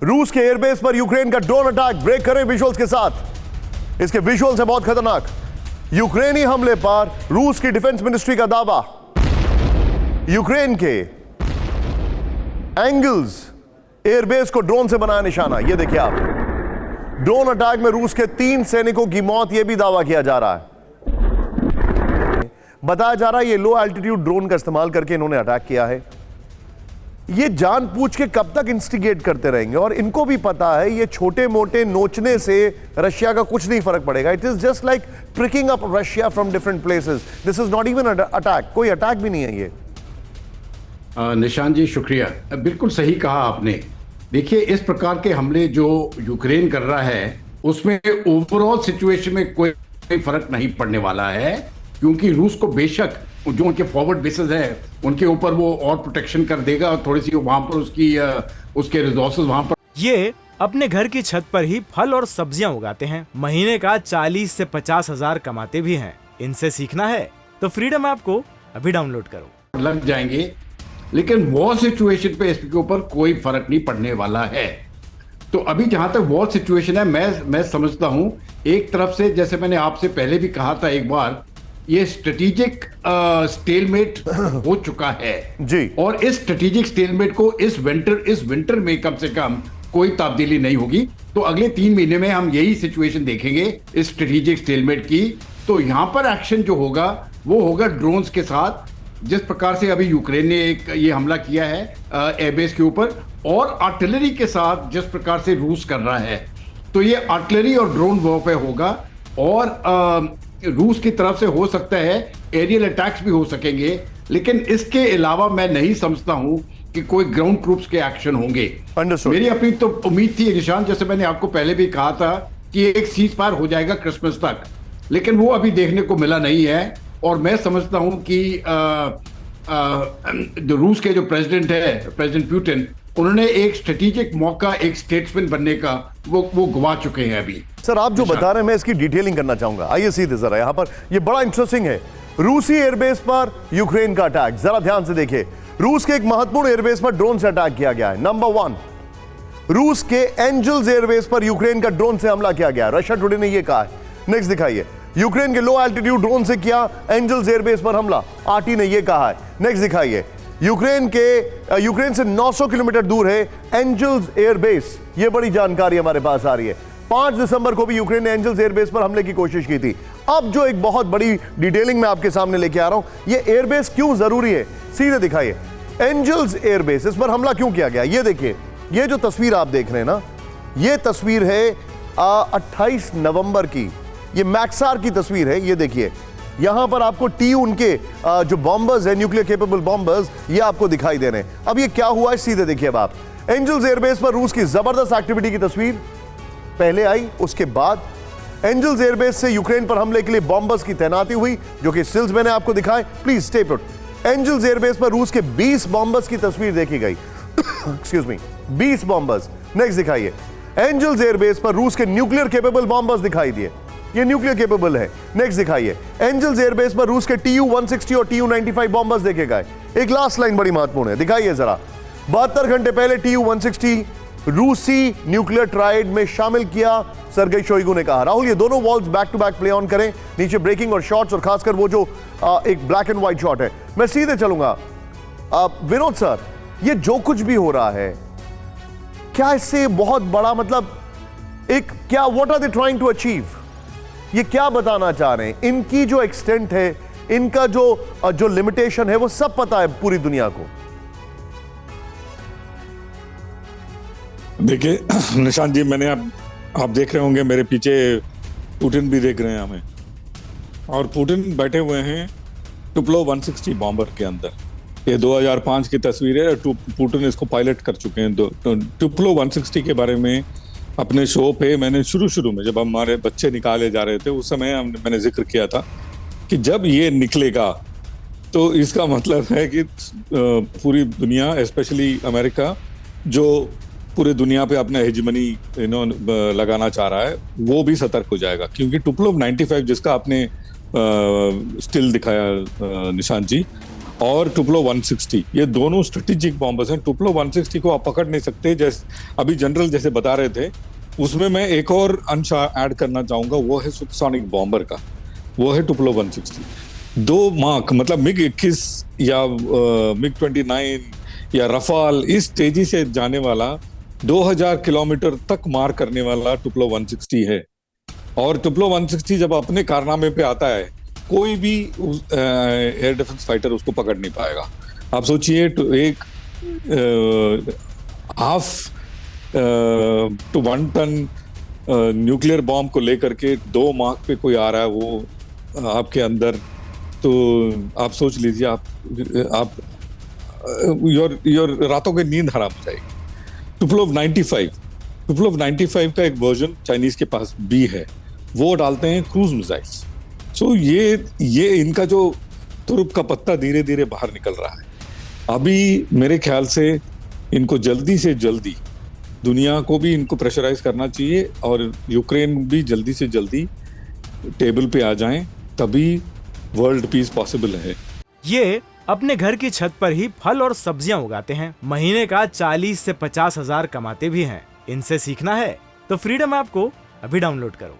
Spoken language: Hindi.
रूस के एयरबेस पर यूक्रेन का ड्रोन अटैक। ब्रेक करें विजुअल्स के साथ, इसके विजुअल्स है बहुत खतरनाक। यूक्रेनी हमले पर रूस की डिफेंस मिनिस्ट्री का दावा, यूक्रेन के एंगल्स एयरबेस को ड्रोन से बनाया निशाना। यह देखिए आप, ड्रोन अटैक में रूस के 3 सैनिकों की मौत, यह भी दावा किया जा रहा है। बताया जा रहा है ये लो एल्टीट्यूड ड्रोन का इस्तेमाल करके इन्होंने अटैक किया है। ये जानबूझ के कब तक इंस्टिगेट करते रहेंगे, और इनको भी पता है ये छोटे मोटे नोचने से रशिया का कुछ नहीं फर्क पड़ेगा। It is just like tricking up Russia from different places. This is not even attack, कोई अटैक भी नहीं है ये। निशान जी शुक्रिया, बिल्कुल सही कहा आपने। देखिए, इस प्रकार के हमले जो यूक्रेन कर रहा है उसमें ओवरऑल सिचुएशन में कोई फर्क नहीं पड़ने वाला है, क्योंकि रूस को बेशक जो उनके फॉरवर्ड बेसेस है उनके ऊपर वो और प्रोटेक्शन कर देगा और थोड़ी सी वहां पर उसके रिसोर्सेज वहां पर। ये अपने घर की छत पर ही फल और सब्जियां उगाते हैं, महीने का 40 से 50 हजार कमाते भी हैं। इनसे सीखना है तो फ्रीडम ऐप को अभी डाउनलोड करो। लग जाएंगे, लेकिन वॉर सिचुएशन पे इसके ऊपर कोई फर्क नहीं पड़ने वाला है। तो अभी जहां तक वॉर सिचुएशन है, मैं समझता हूं एक तरफ से, जैसे मैंने आपसे पहले भी कहा था एक बार, ये स्ट्रेटेजिक स्टेलमेट हो चुका है जी। और इस स्ट्रेटेजिक स्टेलमेट को इस विंटर में कम से कम कोई तब्दीली नहीं होगी। तो अगले 3 महीने में हम यही सिचुएशन देखेंगे इस स्ट्रेटेजिक स्टेलमेट की। तो यहां पर एक्शन जो होगा वो होगा ड्रोन्स के साथ, जिस प्रकार से अभी यूक्रेन ने ये हमला किया है एयरबेस के ऊपर, और आर्टिलरी के साथ जिस प्रकार से रूस कर रहा है। तो ये आर्टिलरी और ड्रोन वॉरफेयर होगा, और रूस की तरफ से हो सकता है एरियल अटैक्स भी हो सकेंगे, लेकिन इसके अलावा मैं नहीं समझता हूं कि कोई ग्राउंड ट्रूप्स के एक्शन होंगे। मेरी अपनी तो उम्मीद थी निशान, जैसे मैंने आपको पहले भी कहा था कि एक सीज फायर हो जाएगा क्रिसमस तक, लेकिन वो अभी देखने को मिला नहीं है। और मैं समझता हूं कि जो रूस के जो प्रेसिडेंट है, प्रेसिडेंट पुतिन, उन्होंने एक स्ट्रेटेजिक मौका, एक स्टेट्समैन बनने का वो गवा चुके हैं अभी। सर, आप जो बता रहे हैं मैं इसकी डिटेलिंग करना चाहूंगा। आइए सीधे जरा यहाँ पर, ये बड़ा इंटरेस्टिंग है। रूसी एयरबेस पर यूक्रेन का अटैक, जरा ध्यान से देखिए। रूस के एक महत्वपूर्ण एयरबेस पर ड्रोन से अटैक किया गया है। नंबर 1, रूस के एंजल्स एयरबेस पर यूक्रेन का ड्रोन से हमला किया गया। रशिया टुडे ने यह कहा है। नेक्स्ट दिखाइए, यूक्रेन के लो एल्टीट्यूड ड्रोन से किया एंजल्स एयरबेस पर हमला, आरटी ने यह कहा है। नेक्स्ट दिखाइए, यूक्रेन से 900 किलोमीटर दूर है एंजल्स एयरबेस, यह बड़ी जानकारी हमारे पास आ रही है। 5 दिसंबर को भी यूक्रेन ने एंजल्स एयरबेस पर हमले की कोशिश की थी। अब जो एक बहुत बड़ी डिटेलिंग मैं आपके सामने लेके आ रहा हूं, यह एयरबेस क्यों जरूरी है, सीधे दिखाइए। एंजल्स एयरबेस, इस पर हमला क्यों किया गया, यह देखिए। यह जो तस्वीर आप देख रहे हैं ना, यह तस्वीर है 28 नवंबर की, यह मैक्सार की तस्वीर है। यह देखिए, यहां पर आपको उनके जो बॉम्बर्स है, न्यूक्लियर केपेबल बॉम्बर्स, ये आपको दिखाई दे रहे हैं। अब ये क्या हुआ है, सीधे देखिए। अब आप एंजल्स एयरबेस पर रूस की जबरदस्त एक्टिविटी की तस्वीर पहले आई, उसके बाद एंजल्स एयरबेस से यूक्रेन पर हमले के लिए बॉम्बर्स की तैनाती हुई, जो कि स्टिल्स मैंने आपको दिखाए। Please stay put. Engels airbase पर रूस के 20 बॉम्बर्स की तस्वीर देखी गई। Excuse me, 20 bombers. नेक्स्ट दिखाइए, एंजल्स एयरबेस पर रूस के न्यूक्लियर केपेबल बॉम्बर्स दिखाई दिए, ये न्यूक्लियर केपेबल है। नेक्स्ट दिखाइए, एंजल्स एयरबेस पर रूस के TU-160 और TU-95 बॉम्बर्स देखे गए। एक लास्ट लाइन बड़ी महत्वपूर्ण है, दिखाइए जरा। 72 घंटे पहले TU-160 रूसी न्यूक्लियर ट्राइड में शामिल किया, सर्गेई शोइगु ने कहा। राहुल, ये दोनों walls back to back play on करें, नीचे ब्रेकिंग और शॉट्स, और खासकर वो जो एक ब्लैक एंड व्हाइट शॉट है। मैं सीधे चलूंगा। विनोद सर, ये जो कुछ भी हो रहा है, क्या इससे बहुत बड़ा मतलब एक क्या, what are they trying to achieve, ये क्या बताना चाह रहे हैं? इनकी जो एक्सटेंट है, इनका जो लिमिटेशन है, वो सब पता है पूरी दुनिया को। देखिए निशान जी, मैंने आप देख रहे होंगे मेरे पीछे पुतिन भी देख रहे हैं हमें, और पुतिन बैठे हुए हैं टुप्लो 160 बॉम्बर के अंदर। ये 2005 की तस्वीर है, पुतिन इसको पायलट कर चुके हैं। टुप्लो 160 के बारे में अपने शो पे मैंने शुरू में, जब हमारे बच्चे निकाले जा रहे थे, उस समय मैंने जिक्र किया था कि जब ये निकलेगा तो इसका मतलब है कि पूरी दुनिया, स्पेशली अमेरिका, जो पूरे दुनिया पे अपना हेजिमनी लगाना चाह रहा है, वो भी सतर्क हो जाएगा। क्योंकि टुप्लो 95 जिसका आपने स्टिल दिखाया निशांत जी, और टुप्लो 160, ये दोनों स्ट्रेटेजिक बॉम्बर्स हैं। टुप्लो 160 को आप पकड़ नहीं सकते, जैसे अभी जनरल जैसे बता रहे थे। उसमें मैं एक और अंश ऐड करना चाहूंगा, वो है सुपरसोनिक बॉम्बर का, वो है टुप्लो 160। 2 मार्क मतलब मिग 21 या मिग 29 या रफाल, इस तेजी से जाने वाला 2000 किलोमीटर तक मार करने वाला टुप्लो 160 है। और टुप्लो 160 जब अपने कारनामे पे आता है, कोई भी एयर डिफेंस फाइटर उसको पकड़ नहीं पाएगा। आप सोचिए, एक half to 1 ton nuclear bomb को लेकर के 2 मार्क पे कोई आ रहा है वो आपके अंदर, तो आप सोच लीजिए, आप योर रातों की नींद हराम हो जाएगी। टुप्लो 95 का एक वर्जन चाइनीज के पास भी है, वो डालते हैं क्रूज मिसाइल्स। सो ये इनका जो तुरुप का पत्ता धीरे धीरे बाहर निकल रहा है। अभी मेरे ख्याल से इनको जल्दी से जल्दी, दुनिया को भी इनको प्रेशराइज करना चाहिए और यूक्रेन भी जल्दी से जल्दी टेबल पे आ जाएं, तभी वर्ल्ड पीस पॉसिबल है। ये अपने घर की छत पर ही फल और सब्जियां उगाते हैं, महीने का 40 से 50 हजार कमाते भी हैं। इनसे सीखना है तो फ्रीडम ऐप को अभी डाउनलोड करो।